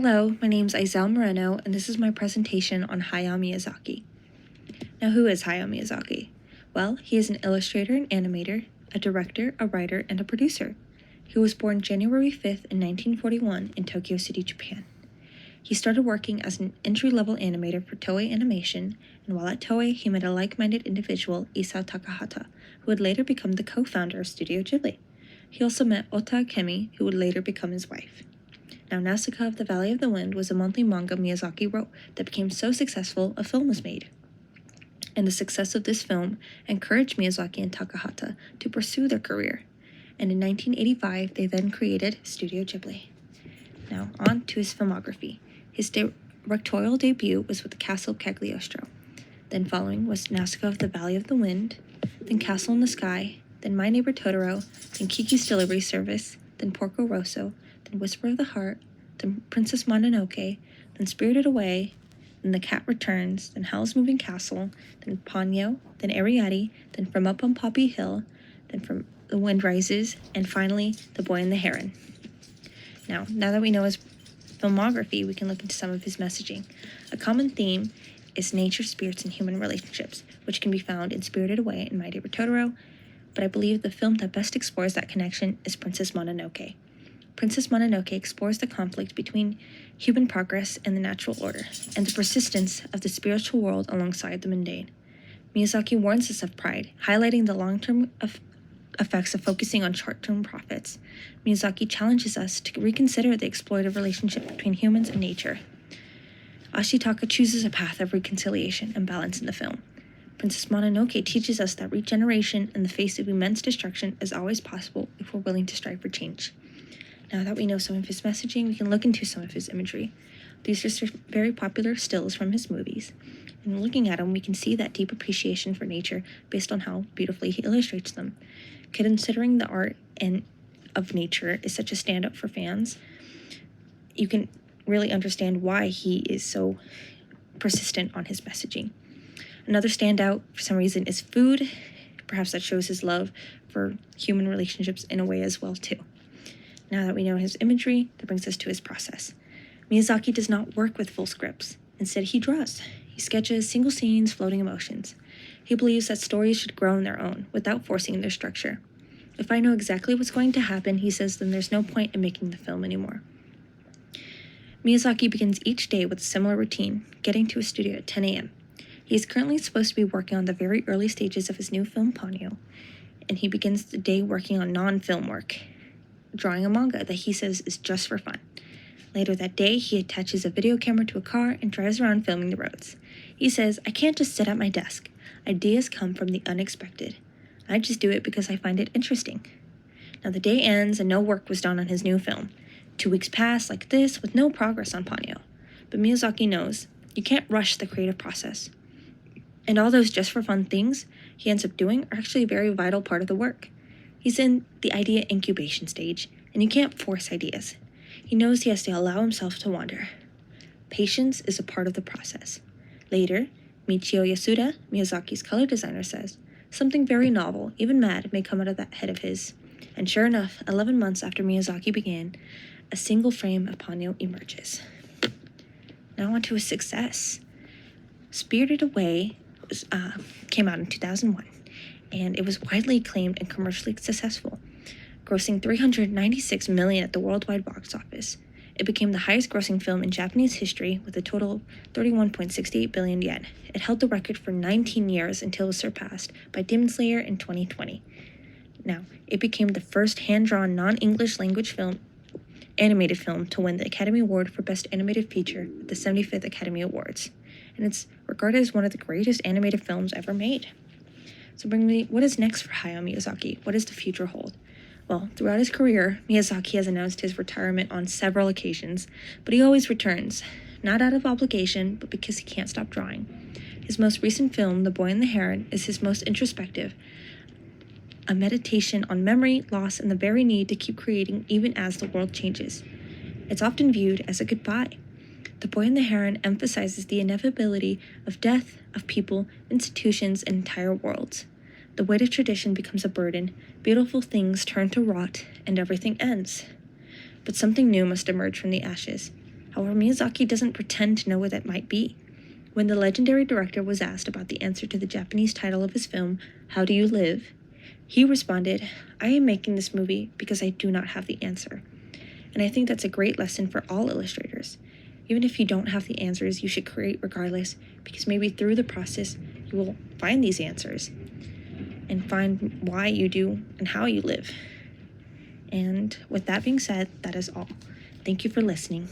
Hello, my name's Isel Moreno, and this is my presentation on Hayao Miyazaki. Now, who is Hayao Miyazaki? Well, he is an illustrator and animator, a director, a writer, and a producer. He was born January 5th in 1941 in Tokyo City, Japan. He started working as an entry-level animator for Toei Animation, and while at Toei, he met a like-minded individual, Isao Takahata, who would later become the co-founder of Studio Ghibli. He also met Ota Akemi, who would later become his wife. Now, Nausicaa of the Valley of the Wind was a monthly manga Miyazaki wrote that became so successful a film was made. And the success of this film encouraged Miyazaki and Takahata to pursue their career. And in 1985, they then created Studio Ghibli. Now, on to his filmography. His directorial debut was with The Castle of Cagliostro. Then following was Nausicaa of the Valley of the Wind, then Castle in the Sky, then My Neighbor Totoro, then Kiki's Delivery Service, then Porco Rosso, then Whisper of the Heart, then Princess Mononoke, then Spirited Away, then The Cat Returns, then Howl's Moving Castle, then Ponyo, then Ariadne, then From Up on Poppy Hill, then From the Wind Rises, and finally The Boy and the Heron. Now that we know his filmography, we can look into some of his messaging. A common theme is nature, spirits, and human relationships, which can be found in Spirited Away and My Neighbor Totoro, but I believe the film that best explores that connection is Princess Mononoke. Princess Mononoke explores the conflict between human progress and the natural order, and the persistence of the spiritual world alongside the mundane. Miyazaki warns us of pride, highlighting the long-term effects of focusing on short-term profits. Miyazaki challenges us to reconsider the exploitative relationship between humans and nature. Ashitaka chooses a path of reconciliation and balance in the film. Princess Mononoke teaches us that regeneration in the face of immense destruction is always possible if we're willing to strive for change. Now that we know some of his messaging, we can look into some of his imagery. These are very popular stills from his movies. And looking at them, we can see that deep appreciation for nature based on how beautifully he illustrates them. Considering the art of nature is such a standout for fans, you can really understand why he is so persistent on his messaging. Another standout, for some reason, is food. Perhaps that shows his love for human relationships in a way as well, too. Now that we know his imagery, that brings us to his process. Miyazaki does not work with full scripts. Instead, he draws. He sketches single scenes, floating emotions. He believes that stories should grow on their own, without forcing their structure. If I know exactly what's going to happen, he says, then there's no point in making the film anymore. Miyazaki begins each day with a similar routine, getting to his studio at 10 a.m. He is currently supposed to be working on the very early stages of his new film, Ponyo, and he begins the day working on non-film work, drawing a manga that he says is just for fun. Later that day, he attaches a video camera to a car and drives around filming the roads. He says, I can't just sit at my desk. Ideas come from the unexpected. I just do it because I find it interesting. Now the day ends and no work was done on his new film. 2 weeks pass like this with no progress on Ponyo. But Miyazaki knows you can't rush the creative process. And all those just for fun things he ends up doing are actually a very vital part of the work. He's in the idea incubation stage, and you can't force ideas. He knows he has to allow himself to wander. Patience is a part of the process. Later, Michio Yasuda, Miyazaki's color designer, says, something very novel, even mad, may come out of that head of his. And sure enough, 11 months after Miyazaki began, a single frame of Ponyo emerges. Now on to his success. Spirited Away came out in 2001. And it was widely acclaimed and commercially successful, grossing $396 million at the worldwide box office. It became the highest-grossing film in Japanese history with a total of 31.68 billion yen. It held the record for 19 years until it was surpassed by Demon Slayer in 2020. Now, it became the first hand-drawn non-English language animated film to win the Academy Award for Best Animated Feature at the 75th Academy Awards. And it's regarded as one of the greatest animated films ever made. So what is next for Hayao Miyazaki? What does the future hold? Well, throughout his career, Miyazaki has announced his retirement on several occasions, but he always returns, not out of obligation, but because he can't stop drawing. His most recent film, The Boy and the Heron, is his most introspective, a meditation on memory, loss, and the very need to keep creating even as the world changes. It's often viewed as a goodbye. The Boy and the Heron emphasizes the inevitability of death, of people, institutions, and entire worlds. The weight of tradition becomes a burden, beautiful things turn to rot, and everything ends. But something new must emerge from the ashes. However, Miyazaki doesn't pretend to know what that might be. When the legendary director was asked about the answer to the Japanese title of his film, How Do You Live?, he responded, "I am making this movie because I do not have the answer." And I think that's a great lesson for all illustrators. Even if you don't have the answers, you should create regardless, because maybe through the process, you will find these answers and find why you do and how you live. And with that being said, that is all. Thank you for listening.